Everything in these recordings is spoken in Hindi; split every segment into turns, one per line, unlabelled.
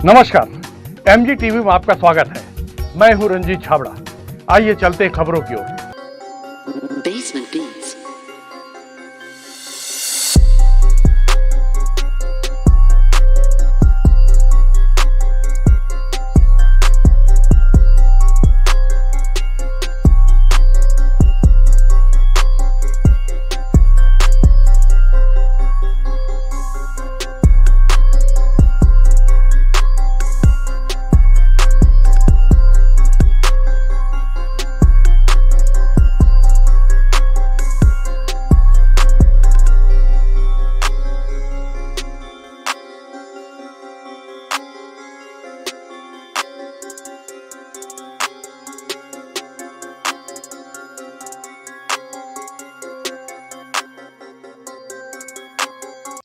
नमस्कार, एमजी टीवी में आपका स्वागत है। मैं हूं रंजीत छाबड़ा। आइए चलते हैं खबरों की ओर।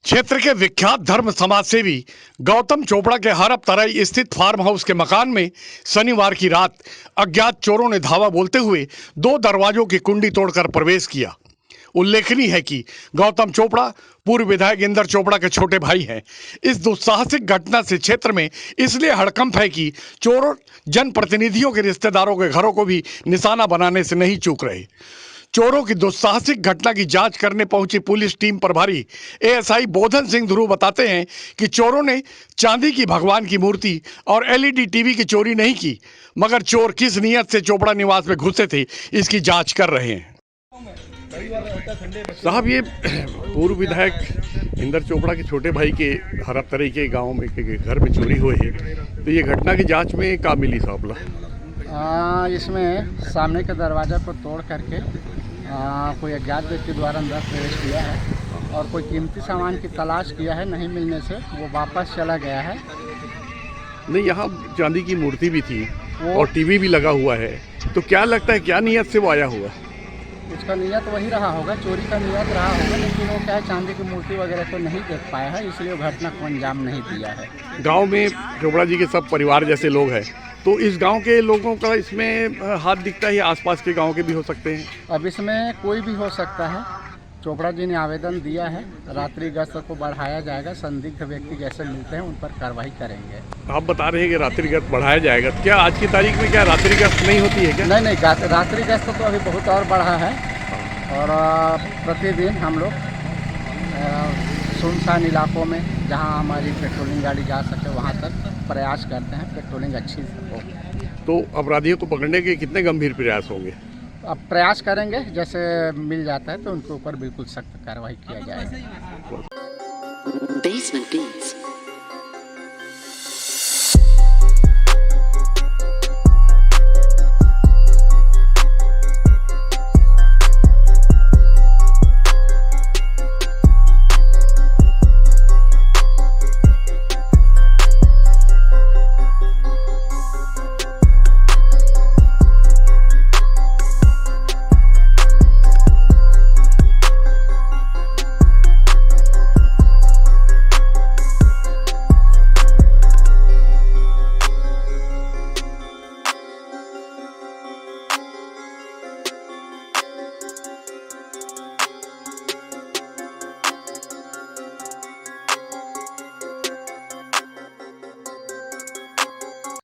क्षेत्र के विख्यात धर्म समाज सेवी गौतम चोपड़ा के हरप तराई स्थित फार्म हाउस के मकान में शनिवार की रात अज्ञात चोरों ने धावा बोलते हुए 2 दरवाजों की कुंडी तोड़कर प्रवेश किया। उल्लेखनीय है कि गौतम चोपड़ा पूर्व विधायक इंदर चोपड़ा के छोटे भाई हैं। इस दुस्साहसिक घटना से क्षेत्र में इसलिए हड़कंप है कि चोरों जनप्रतिनिधियों के रिश्तेदारों के घरों को भी निशाना बनाने से नहीं चूक रहे। चोरों की दुस्साहसिक घटना की जांच करने पहुंची पुलिस टीम प्रभारी एएसआई बोधन सिंह ध्रुव बताते हैं कि चोरों ने चांदी की भगवान की मूर्ति और एलईडी टीवी की चोरी नहीं की, मगर चोर किस नियत से चोपड़ा निवास में घुसे थे इसकी जांच कर रहे हैं। साहब, ये पूर्व विधायक इंदर चोपड़ा के छोटे भाई के हरप तराई के गाँव में के घर में चोरी हुई है, तो ये घटना की जाँच में क्या मिली साहब?
इसमें सामने के दरवाज़ा को तोड़ करके कोई अज्ञात व्यक्ति द्वारा अंदर प्रवेश किया है और कोई कीमती सामान की तलाश किया है। नहीं मिलने से वो वापस चला गया है।
नहीं, यहाँ चांदी की मूर्ति भी थी और टीवी भी लगा हुआ है, तो क्या लगता है क्या नियत से वो आया हुआ?
उसका नियत वही रहा होगा, चोरी का नियत रहा होगा, लेकिन वो क्या है चांदी की मूर्ति वगैरह को नहीं देख पाया है, इसलिए वो घटना को अंजाम नहीं दिया है।
गाँव में चोपड़ा जी के सब परिवार जैसे लोग हैं, तो इस गांव के लोगों का इसमें हाथ दिखता है, आसपास के गांव के भी हो सकते हैं?
अब इसमें कोई भी हो सकता है। चोपड़ा जी ने आवेदन दिया है, रात्रि गश्त को बढ़ाया जाएगा। संदिग्ध व्यक्ति जैसे मिलते हैं उन पर कार्रवाई करेंगे।
आप बता रहे हैं कि रात्रि गश्त बढ़ाया जाएगा, क्या आज की तारीख में क्या रात्रि गश्त नहीं होती है क्या?
नहीं, रात्रि गश्त तो अभी बहुत और बढ़ा है और प्रतिदिन हम लोग सुनसान इलाकों में जहां हमारी पेट्रोलिंग गाड़ी जा सके वहां तक प्रयास करते हैं, पेट्रोलिंग अच्छी हो।
तो अपराधियों को पकड़ने के कितने गंभीर प्रयास होंगे?
अब प्रयास करेंगे, जैसे मिल जाता है तो उनके ऊपर बिल्कुल सख्त कार्रवाई किया जाएगा।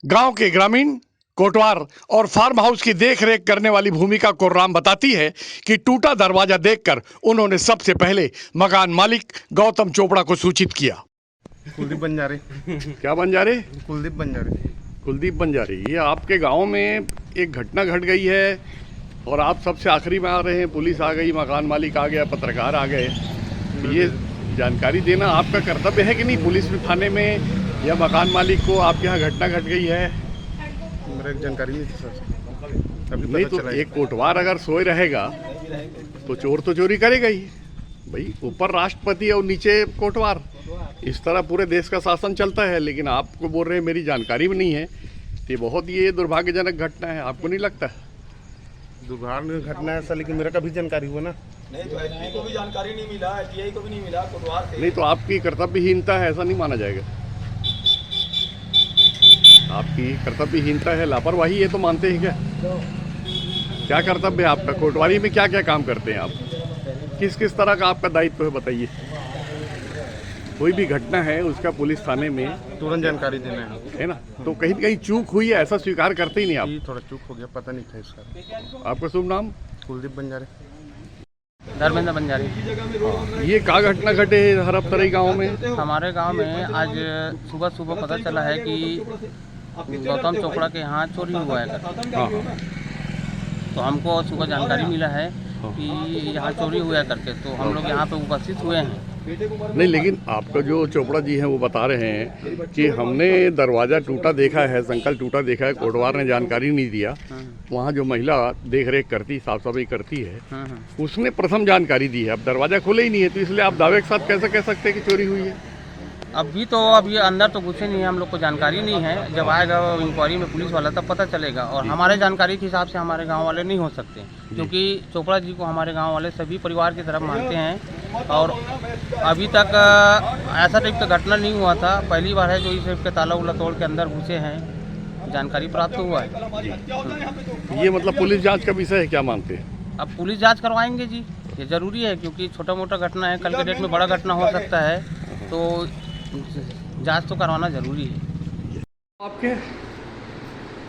गांव के ग्रामीण कोटवार और फार्म हाउस की देखरेख करने वाली भूमिका कोर्राम बताती है कि टूटा दरवाजा देखकर उन्होंने सबसे पहले मकान मालिक गौतम चोपड़ा को सूचित किया।
कुलदीप बंजारे।
क्या बंजारे?
कुलदीप बंजारे।
कुलदीप बंजारे, ये आपके गांव में एक घटना घट गई है और आप सबसे आखिरी में आ रहे हैं। पुलिस आ गई, मकान मालिक आ गया, पत्रकार आ गए, ये जानकारी देना आपका कर्तव्य है कि नहीं? पुलिस में, थाने में या मकान मालिक को आपके यहाँ घटना घट गई है?
मेरे जानकारी नहीं थी सर। अभी
नहीं, तो एक कोटवार अगर सोए रहेगा तो चोर तो चोरी करेगा ही भाई। ऊपर राष्ट्रपति और नीचे कोटवार, इस तरह पूरे देश का शासन चलता है। लेकिन आपको बोल रहे हैं मेरी जानकारी में नहीं है, ये बहुत ये दुर्भाग्यजनक घटना है। आपको नहीं लगता?
दुर्भाग्य घटना है सर, लेकिन मेरा कभी जानकारी हुआ ना।
नहीं, तो एसपी को भी जानकारी नहीं मिला, टीआई को भी नहीं मिला, कोटवार से।
नहीं, तो आपकी कर्तव्यहीनता है, ऐसा नहीं माना जाएगा। आपकी कर्तव्यहीनता है, लापरवाही है, तो मानते हैं क्या? क्या कर्तव्य है आपका? कोटवारी में क्या क्या काम करते हैं आप? किस किस तरह का आपका दायित्व है बताइए। कोई भी घटना है उसका पुलिस थाने में
तुरंत जानकारी देना
है ना, तो कहीं कहीं चूक हुई है ऐसा स्वीकार करते ही नहीं
है।
आप।
ये थोड़ा चूक हो गया, पता नहीं था इसका।
आपका शुभ नाम?
कुलदीप बंजारे।
धर्मेंद्र बंजारी।
ये क्या घटना घटे है हरपतरई गांव में?
हमारे गांव में आज सुबह सुबह पता चला है कि गौतम चोपड़ा के यहाँ चोरी हुआ है करके।
हाँ
तो हमको सुबह जानकारी मिला है कि यहाँ चोरी हुआ है करके, तो हम लोग यहाँ पे उपस्थित हुए हैं।
नहीं, लेकिन आपका जो चोपड़ा जी हैं वो बता रहे हैं कि हमने दरवाज़ा टूटा देखा है, संकल टूटा देखा है, कोटवार ने जानकारी नहीं दिया। वहाँ जो महिला देख रेख करती, साफ सफाई करती है, उसने प्रथम जानकारी दी है। अब दरवाज़ा खुले ही नहीं है, तो इसलिए आप दावे के साथ कैसे कह सकते हैं कि चोरी हुई है?
अभी अंदर तो घुसे नहीं है, हम लोग को जानकारी नहीं है। जब आएगा इंक्वायरी में पुलिस वाला तब पता चलेगा। और हमारे जानकारी के हिसाब से हमारे गांव वाले नहीं हो सकते, क्योंकि चोपड़ा जी को हमारे गांव वाले सभी परिवार की तरफ मानते हैं। और अभी तक ऐसा टाइप का घटना नहीं हुआ था, पहली बार है जो इस टाइप के ताला उला तोड़ के अंदर घुसे हैं। जानकारी प्राप्त हुआ है।
ये मतलब पुलिस जाँच का विषय है, क्या मानते हैं?
अब पुलिस जाँच करवाएंगे जी, ये जरूरी है, क्योंकि छोटा मोटा घटना है, कल के डेट में बड़ा घटना हो सकता है, तो जांच तो करवाना जरूरी है।
आपके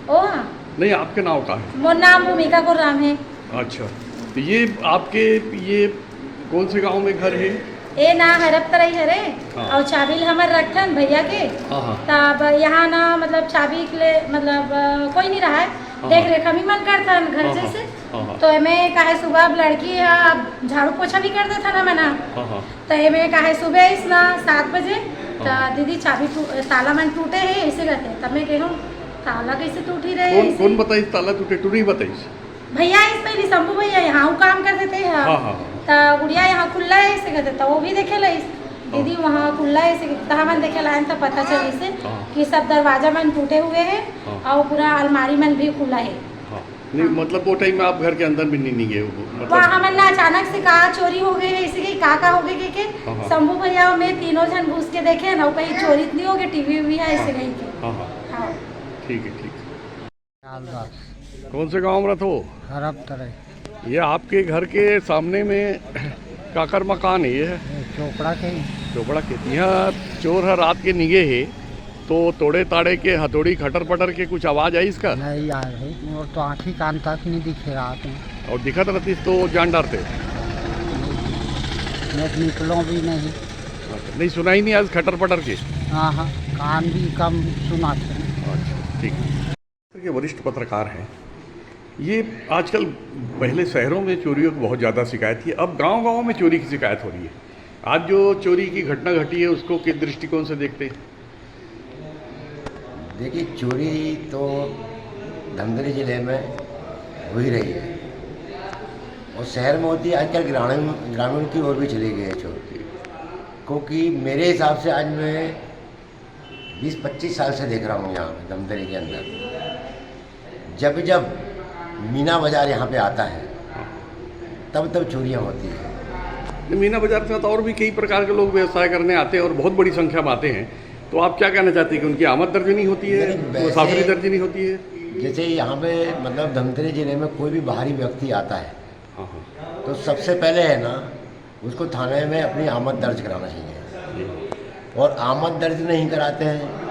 ओ हाँ,
नहीं, आपके नाम का है?
मोर नाम भूमिका को राम है।
अच्छा, तो ये आपके ये कौन से गांव में घर है?
ए ना हरपतरई हरे।
हाँ।
और चाबी हमर रखन भैया के।
हाँ।
तब यहाँ ना मतलब चाबी के लिए मतलब कोई नहीं रहा है, देख रेख हम ही मन करता घर
हाँ।
जैसे।
हाँ।
तो एमें काहे सुबह अब लड़की है, अब झाड़ू पोछा भी कर देता ना मना।
हाँ।
तो एमें काहे सुबह इस ना 7 बजे तो दीदी चाबी ताला मन टूटे है ऐसे कहते। तब मैं कहूँ ताला कैसे टूटी रहे?
कौन बताई ताला टूटे? टूटी बताई
भैया इस पहले शंभू भैया यहाँ वो काम कर देते हैं।
हाँ।
तो गुड़िया यहाँ खुला है ऐसे कहते, तो वो भी देखे ला दीदी वहाँ खुला है ऐसे, तो हम देखे लाइन तो पता चली से कि सब दरवाजा मन टूटे हुए हैं और पूरा अलमारी मन भी खुला है।
नहीं, मतलब वो टाइम में आप घर के अंदर भी नहीं गए? मतलब
वहाँ हमन ना अचानक से कहा चोरी हो गई है, इसी के का हो गई के शंभू भैया में तीनों जन घुस के देखे ना, कहीं चोरी नहीं हो गई, टीवी भी है ऐसे कहीं के। हाँ,
ठीक है। कौन से गांव में हो?
हरपतरई।
ये आपके घर के सामने में काकर मकान है, ये
चोपड़ा के।
चोपड़ा के यहाँ चोर है रात के निगे है, तो तोड़े ताड़े के हथौड़ी खटर पटर के कुछ आवाज आई इसका?
नहीं आ रही, और तो आँखी कान तक नहीं दिखे रात में।
और दिखत रहती तो जान डरते?
मैं निकलो भी नहीं।
नहीं सुनाई नहीं आज खटर पटर के?
हाँ, कान भी कम सुनाते।
अच्छा, ठीक है। के वरिष्ठ पत्रकार हैं, ये आजकल पहले शहरों में चोरियों की बहुत ज़्यादा शिकायत थी, अब गांव-गांव में चोरी की शिकायत हो रही है। आज जो चोरी की घटना घटी है उसको किस दृष्टिकोण से देखते हैं?
देखिए, चोरी तो धमतरी ज़िले में हो ही रही है और शहर में होती है। आजकल ग्रामीण की ओर भी चली गई है चोर, क्योंकि मेरे हिसाब से आज मैं 20-25 साल से देख रहा हूँ यहाँ धमतरी के अंदर, जब मीना बाज़ार यहाँ पे आता है तब चोरियाँ होती हैं।
मीना बाजार के साथ और भी कई प्रकार के लोग व्यवसाय करने आते हैं और बहुत बड़ी संख्या में आते हैं, तो आप क्या कहना चाहते हैं कि उनकी आमद दर्ज नहीं होती है, मुसाफिरी दर्ज नहीं होती है?
जैसे यहाँ पे मतलब धमतरी ज़िले में कोई भी बाहरी व्यक्ति आता है तो सबसे पहले है ना, उसको थाने में अपनी आमद दर्ज कराना चाहिए। और आमद दर्ज नहीं कराते हैं,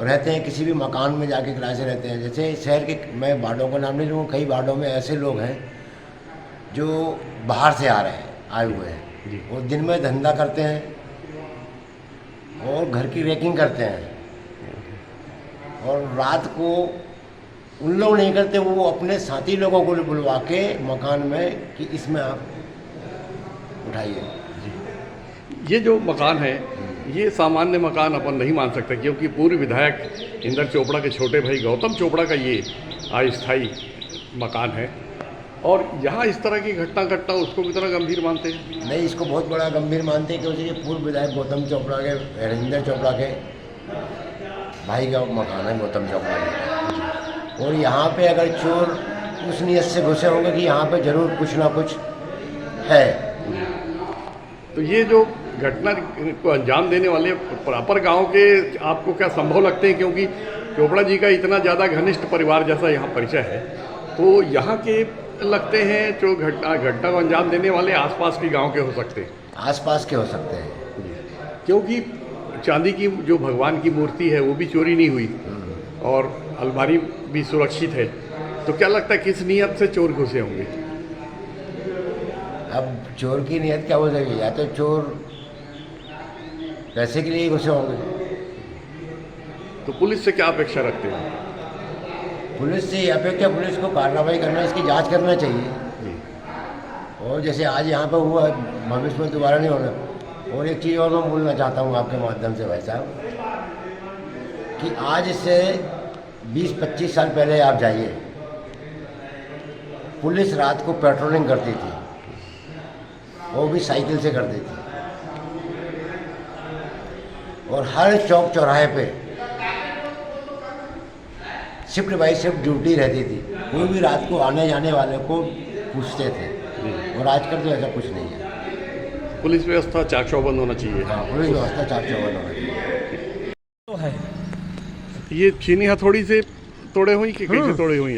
रहते हैं किसी भी मकान में जाके किराए से रहते हैं। जैसे शहर के, मैं वार्डों का नाम नहीं लूँगा, कई वार्डों में ऐसे लोग हैं जो बाहर से आए हुए हैं, वो दिन में धंधा करते हैं और घर की रेकिंग करते हैं, और रात को उन लोग नहीं करते, वो अपने साथी लोगों को बुलवा के मकान में कि इसमें आप उठाइए।
ये जो मकान है ये सामान्य मकान अपन नहीं मान सकते, क्योंकि पूर्व विधायक इंदर चोपड़ा के छोटे भाई गौतम चोपड़ा का ये अस्थायी मकान है, और यहाँ इस तरह की घटना घटना उसको कितना गंभीर मानते हैं?
नहीं, इसको बहुत बड़ा गंभीर मानते हैं, क्योंकि ये पूर्व विधायक गौतम चोपड़ा के, इंदर चोपड़ा के भाई का मकान है गौतम चोपड़ा का। और यहाँ पे अगर चोर उस नियत से घुसे होंगे कि यहाँ पे जरूर कुछ ना कुछ है,
तो ये जो घटना को अंजाम देने वाले प्रॉपर गांव के आपको क्या संभव लगते हैं? क्योंकि चोपड़ा जी का इतना ज़्यादा घनिष्ठ परिवार जैसा यहाँ परिचय है, तो यहाँ के लगते हैं जो घटना को अंजाम देने वाले आसपास के गांव के हो सकते हैं?
आसपास के हो सकते हैं।
क्योंकि चांदी की जो भगवान की मूर्ति है वो भी चोरी नहीं हुई और अलमारी भी सुरक्षित है, तो क्या लगता है किस नियत से चोर घुसे होंगे?
अब चोर की नियत क्या हो जाएगी? या तो चोर पैसे के लिए घुसे होंगे।
तो पुलिस से क्या अपेक्षा रखते हैं?
पुलिस से अपेक्षा, पुलिस को कार्रवाई करना, इसकी जांच करना चाहिए। और जैसे आज यहाँ पर हुआ, भविष्य में दोबारा नहीं होना। और एक चीज़ और मैं बोलना चाहता हूँ आपके माध्यम से भाई साहब, कि आज से 20-25 साल पहले आप जाइए, पुलिस रात को पेट्रोलिंग करती थी, वो भी साइकिल से करती थी, और हर चौक चौराहे पे शिफ्ट बाई शिफ्ट ड्यूटी रहती थी। कोई भी रात को आने जाने वाले को पूछते थे। और आजकल तो ऐसा कुछ नहीं है।
पुलिस व्यवस्था चाक चौबंद होना चाहिए।
हाँ, पुलिस व्यवस्था चाक चौबंद होना चाहिए।
तो है
ये चीनी हथौड़ी से तोड़े हुई कि कैसे तोड़े हुई?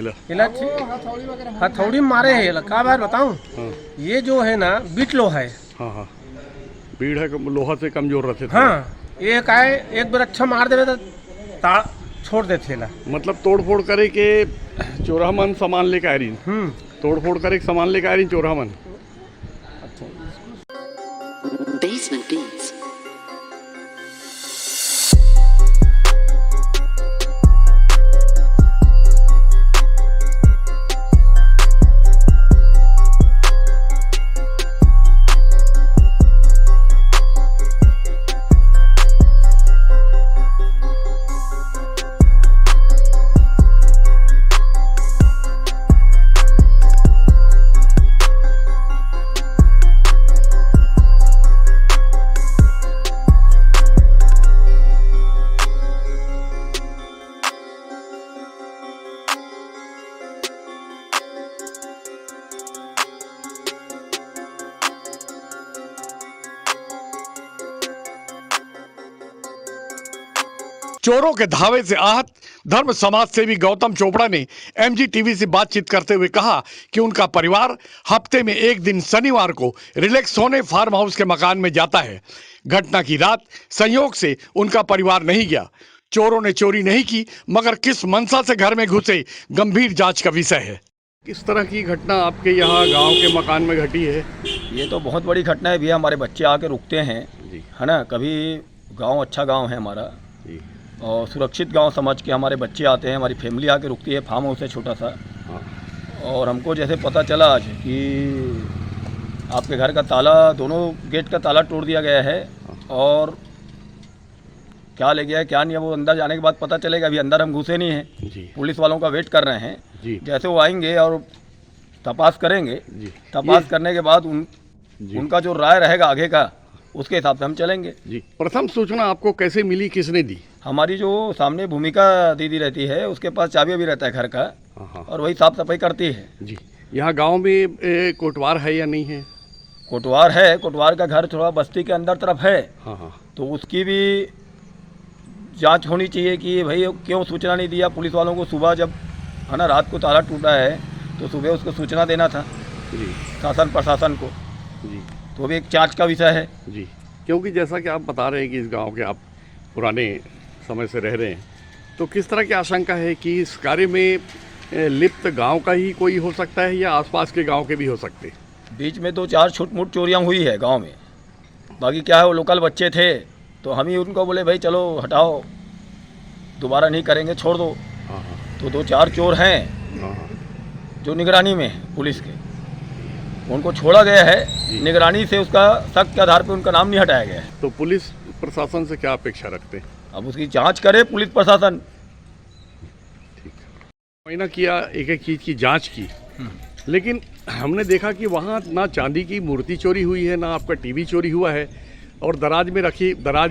हथौड़ी मारे है का बार बताऊं। ये जो है ना बीट लो है।
हाँ हाँ, भीड़ है, लोहा से कमजोर रहते थे।
हाँ, एक आए एक बार अच्छा मार देवे तो ताड़ छोड़ देते ला।
मतलब तोड़ फोड़ करे के चोरामन सामान लेके आ रही, तोड़ फोड़ करे के सामान लेके आ रही चोरामन।
Basement Beats.
चोरों के धावे से आहत धर्म समाज सेवी गौतम चोपड़ा ने MG से बातचीत करते हुए कहा कि उनका परिवार हफ्ते में एक दिन शनिवार को रिलैक्स होने फार्म हाउस के मकान में जाता है। घटना की रात संयोग से उनका परिवार नहीं गया। चोरों ने चोरी नहीं की, मगर किस मंशा से घर में घुसे गंभीर जांच का विषय है। किस तरह की घटना आपके यहाँ गांव के मकान में घटी है?
ये तो बहुत बड़ी घटना है भैया। हमारे बच्चे आके रुकते हैं, है ना। कभी गांव अच्छा गांव है हमारा और सुरक्षित गांव समझ के हमारे बच्चे आते हैं, हमारी फैमिली आके रुकती है। फार्म हाउस है छोटा सा। और हमको जैसे पता चला आज कि आपके घर का ताला, दोनों गेट का ताला तोड़ दिया गया है और क्या ले गया है क्या नहीं है वो अंदर जाने के बाद पता चलेगा। अभी अंदर हम घुसे नहीं हैं, पुलिस वालों का वेट कर रहे हैं। जैसे वो आएंगे और तपास करेंगे, तपास करने के बाद उनका जो राय रहेगा आगे का, उसके हिसाब से हम चलेंगे।
जी, प्रथम सूचना आपको कैसे मिली, किसने दी?
हमारी जो सामने भूमिका दीदी रहती है, उसके पास चाबी भी रहता है घर का, और वही साफ सफाई करती है।
जी, यहाँ गांव में कोटवार है या नहीं है?
कोटवार है। कोटवार का घर थोड़ा बस्ती के अंदर तरफ है। तो उसकी भी जांच होनी चाहिए कि भाई क्यों सूचना नहीं दिया पुलिस वालों को। सुबह जब है ना रात को ताला टूटा है तो सुबह उसको सूचना देना था
जी
शासन प्रशासन को।
जी,
तो भी एक जांच का विषय है।
जी, क्योंकि जैसा कि आप बता रहे हैं कि इस गांव के आप पुराने समय से रह रहे हैं, तो किस तरह की आशंका है कि इस कार्य में लिप्त गांव का ही कोई हो सकता है या आसपास के गांव के भी हो सकते हैं?
बीच में 2-4 छोट-मोट चोरियां हुई है गांव में। बाकी क्या है, वो लोकल बच्चे थे तो हम ही उनको बोले भाई चलो हटाओ, दोबारा नहीं करेंगे, छोड़ दो। तो 2-4 चोर हैं जो निगरानी में है पुलिस के, उनको छोड़ा गया है निगरानी से। उसका शक के आधार पर उनका नाम नहीं हटाया गया है।
तो पुलिस प्रशासन से क्या अपेक्षा रखते हैं?
अब उसकी जांच करे पुलिस प्रशासन।
महीना किया, एक एक चीज़ की जांच की, लेकिन हमने देखा कि वहाँ ना चांदी की मूर्ति चोरी हुई है, ना आपका टीवी चोरी हुआ है, और दराज में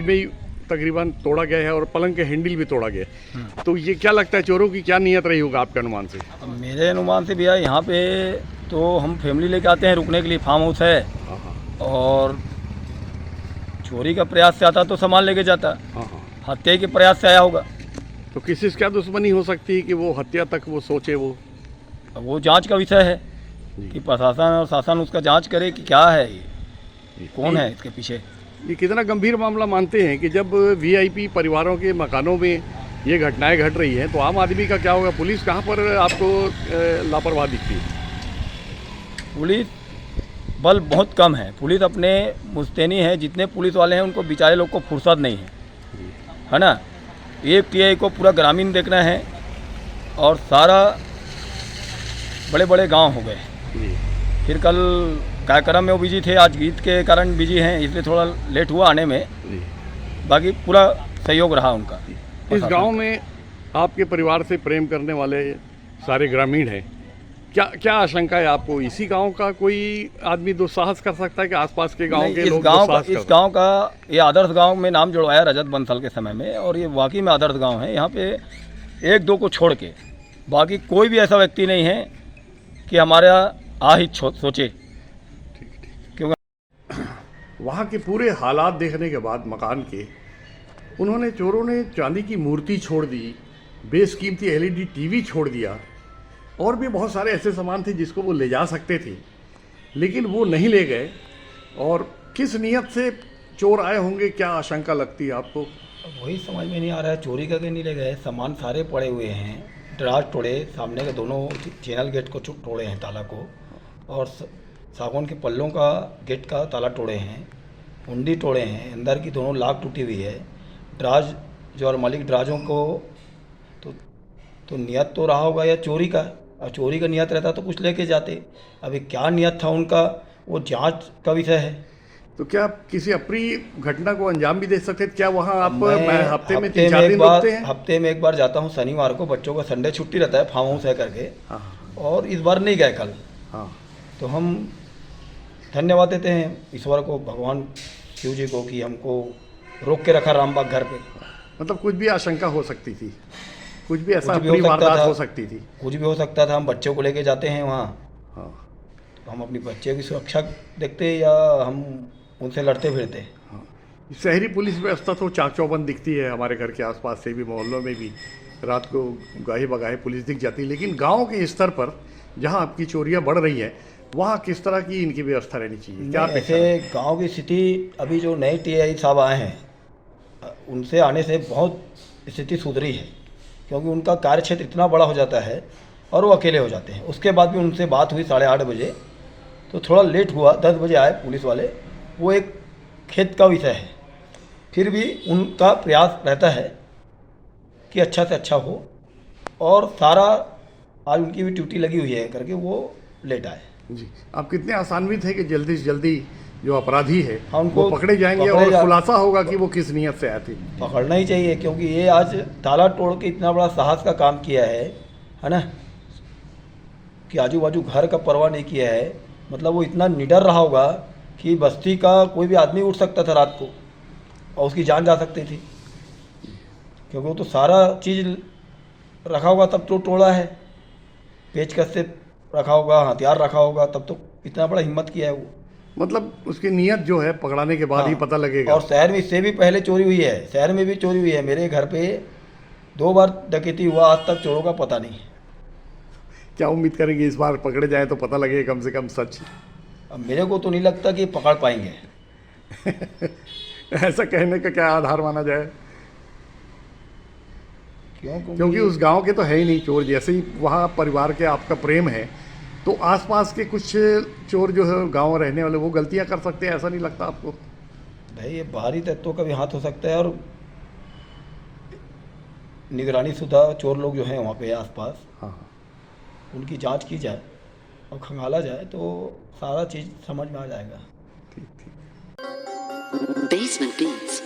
ही तकरीबन तोड़ा गया है और पलंग के हैंडल भी तोड़ा गया। तो ये क्या लगता है, चोरों की क्या नियत रही होगा आपके अनुमान से?
मेरे अनुमान से भैया यहाँ पे तो हम फैमिली लेके आते हैं रुकने के लिए, फार्म हाउस है, और चोरी का प्रयास से आता तो सामान लेके जाता, हत्या के प्रयास से आया होगा।
तो किसी से क्या दुश्मनी हो सकती है कि वो हत्या तक वो सोचे?
वो जांच का विषय है कि प्रशासन और शासन उसका जांच करे कि क्या है ये, कौन है इसके पीछे।
ये कितना गंभीर मामला मानते हैं कि जब वीआईपी परिवारों के मकानों में ये घटनाएं घट रही हैं तो आम आदमी का क्या होगा? पुलिस कहाँ पर आपको लापरवाह दिखती है?
पुलिस बल बहुत कम है, पुलिस अपने मुस्तैनी है, जितने पुलिस वाले हैं उनको बेचारे लोग को फुर्सत नहीं है ना। एक टीआई को पूरा ग्रामीण देखना है और सारा बड़े बड़े गांव हो गए। फिर कल कार्यक्रम में वो बिजी थे, आज गीत के कारण बिजी हैं, इसलिए थोड़ा लेट हुआ आने में, बाकी पूरा सहयोग रहा उनका।
इस गांव में आपके परिवार से प्रेम करने वाले सारे ग्रामीण हैं, क्या क्या आशंका है आपको? इसी गांव का कोई आदमी दुस्साहस कर सकता है कि आसपास के गांव के लोग दुस्साहस
इस गांव का ये आदर्श गांव में नाम जुड़वाया रजत बंसल के समय में, और ये वाकई में आदर्श गांव है। यहाँ पे एक दो को छोड़ के बाकी कोई भी ऐसा व्यक्ति नहीं है कि हमारा आहित सोचे। क्योंकि
वहाँ के पूरे हालात देखने के बाद मकान के, उन्होंने चोरों ने चांदी की मूर्ति छोड़ दी, बेशकीमती एलईडी टीवी छोड़ दिया, और भी बहुत सारे ऐसे सामान थे जिसको वो ले जा सकते थे, लेकिन वो नहीं ले गए। और किस नियत से चोर आए होंगे, क्या आशंका लगती है आपको?
वही समझ में नहीं आ रहा है, चोरी करके नहीं ले गए, सामान सारे पड़े हुए हैं, दराज तोड़े, सामने के दोनों चैनल गेट को तोड़े हैं ताला को, और सागौन के पल्लों का गेट का ताला तोड़े हैं, कुंडी तोड़े हैं, अंदर की दोनों लाख टूटी हुई है। दराज जो और मालिक दराजों को तो नियत तो रहा होगा या चोरी का, और चोरी का नियत रहता तो कुछ लेके जाते। अभी क्या नियत था उनका, वो जांच का विषय है।
तो क्या किसी अप्रिय घटना को अंजाम भी दे सकते थे? क्या वहाँ आप हफ्ते में 3-4 दिन
बार
रुकते हैं?
हफ्ते में एक बार जाता हूँ, शनिवार को, बच्चों का संडे छुट्टी रहता है, फार्म हाउस है करके। और इस बार नहीं गए कल। तो हम धन्यवाद देते हैं ईश्वर को, भगवान शिव जी को, कि हमको रोक के रखा रामबाग घर पे।
मतलब कुछ भी आशंका हो सकती थी, कुछ भी ऐसा अप्रिय वारदात हो सकती थी,
कुछ भी हो सकता था। हम बच्चों को लेके जाते हैं वहाँ, तो हम अपनी बच्चे की सुरक्षा देखते या हम उनसे लड़ते फिरते।
शहरी पुलिस व्यवस्था तो चाक चौबंद दिखती है, हमारे घर के आसपास से भी, मोहल्लों में भी रात को गाही बगाही पुलिस दिख जाती है, लेकिन गांव के स्तर पर जहां आपकी चोरियां बढ़ रही हैं वहां किस तरह की इनकी व्यवस्था रहनी चाहिए? क्या
ऐसे गांव की स्थिति, अभी जो नए टीआई साहब आए हैं उनसे आने से बहुत स्थिति सुधरी है, क्योंकि उनका कार्य क्षेत्र इतना बड़ा हो जाता है और वो अकेले हो जाते हैं। उसके बाद भी उनसे बात हुई 8:30 बजे, तो थोड़ा लेट हुआ, 10 बजे आए पुलिस वाले। वो एक खेत का विषय है, फिर भी उनका प्रयास रहता है कि अच्छा से अच्छा हो, और सारा आज उनकी भी ड्यूटी लगी हुई है करके वो लेट आए।
जी, आप कितने आसान्वित हैं कि जल्दी से जल्दी जो अपराधी है
उनको
वो पकड़े जाएंगे और खुलासा होगा कि वो किस नियत से आए थे?
पकड़ना ही चाहिए, क्योंकि ये आज ताला तोड़ के इतना बड़ा साहस का काम किया है ना, कि आजू बाजू घर का परवाह नहीं किया है। मतलब वो इतना निडर रहा होगा कि बस्ती का कोई भी आदमी उठ सकता था रात को और उसकी जान जा सकती थी, क्योंकि वो तो सारा चीज़ रखा होगा तब तो तोड़ा है, पेचकस से रखा होगा, हथियार रखा होगा, तब तो इतना बड़ा हिम्मत किया है वो।
मतलब उसकी नियत जो है पकड़ाने के बाद ही पता लगेगा।
और शहर में इससे भी पहले चोरी हुई है, शहर में भी चोरी हुई है। मेरे घर पे 2 बार डकैती हुआ, आज तक चोरों का पता नहीं है।
क्या उम्मीद करेंगे इस बार पकड़े जाए तो पता लगे कम से कम सच?
अब मेरे को तो नहीं लगता कि पकड़ पाएंगे।
ऐसा कहने का क्या आधार माना जाए? क्योंकि उस गांव के तो है ही नहीं चोर। जैसे ही वहाँ परिवार के आपका प्रेम है, तो आसपास के कुछ चोर जो है गांव रहने वाले वो गलतियां कर सकते हैं, ऐसा नहीं लगता आपको?
भाई ये बाहरी तत्वों का भी हाथ हो सकता है, और निगरानी शुदा चोर लोग जो हैं वहाँ पे आसपास, उनकी जांच की जाए और खंगाला जाए तो सारा चीज़ समझ में आ जाएगा।
Basement Beats.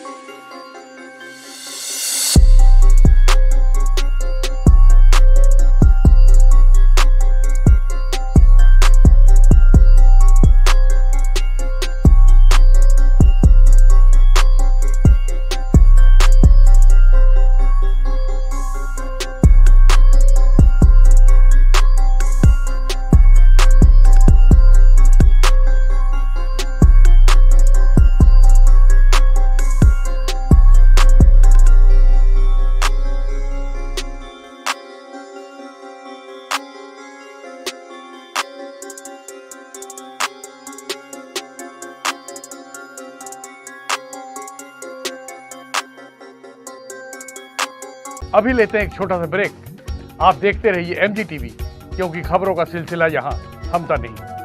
अभी लेते हैं एक छोटा सा ब्रेक। आप देखते रहिए MG TV, क्योंकि खबरों का सिलसिला यहाँ थमता नहीं।